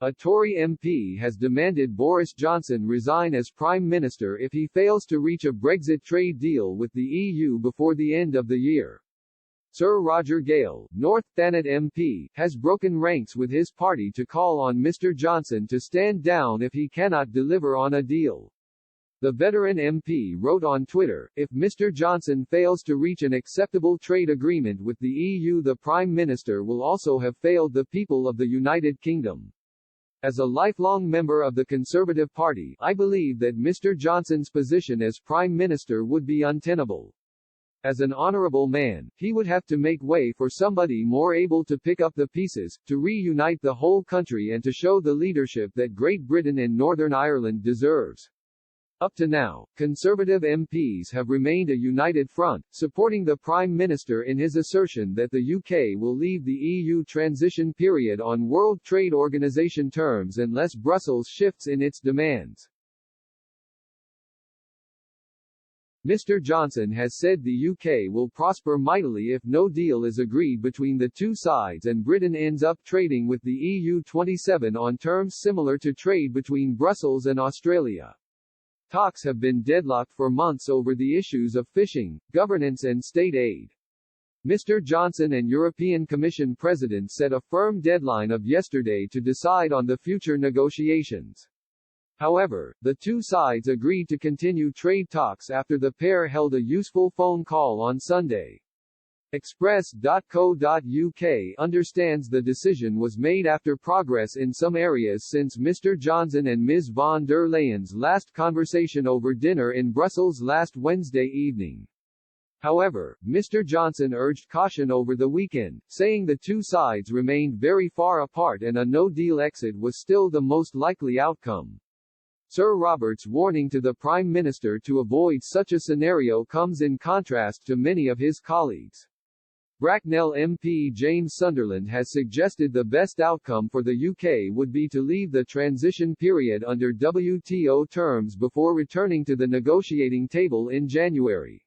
A Tory MP has demanded Boris Johnson resign as Prime Minister if he fails to reach a Brexit trade deal with the EU before the end of the year. Sir Roger Gale, North Thanet MP, has broken ranks with his party to call on Mr. Johnson to stand down if he cannot deliver on a deal. The veteran MP wrote on Twitter, "If Mr. Johnson fails to reach an acceptable trade agreement with the EU, the Prime Minister will also have failed the people of the United Kingdom. As a lifelong member of the Conservative Party, I believe that Mr. Johnson's position as Prime Minister would be untenable. As an honourable man, he would have to make way for somebody more able to pick up the pieces, to reunite the whole country and to show the leadership that Great Britain and Northern Ireland deserves." Up to now, Conservative MPs have remained a united front, supporting the Prime Minister in his assertion that the UK will leave the EU transition period on World Trade Organization terms unless Brussels shifts in its demands. Mr. Johnson has said the UK will prosper mightily if no deal is agreed between the two sides and Britain ends up trading with the EU 27 on terms similar to trade between Brussels and Australia. Talks have been deadlocked for months over the issues of fishing, governance and state aid. Mr. Johnson and European Commission President set a firm deadline of yesterday to decide on the future negotiations. However, the two sides agreed to continue trade talks after the pair held a useful phone call on Sunday. Express.co.uk understands the decision was made after progress in some areas since Mr. Johnson and Ms. von der Leyen's last conversation over dinner in Brussels last Wednesday evening. However, Mr. Johnson urged caution over the weekend, saying the two sides remained very far apart and a no-deal exit was still the most likely outcome. Sir Robert's warning to the Prime Minister to avoid such a scenario comes in contrast to many of his colleagues. Bracknell MP James Sunderland has suggested the best outcome for the UK would be to leave the transition period under WTO terms before returning to the negotiating table in January.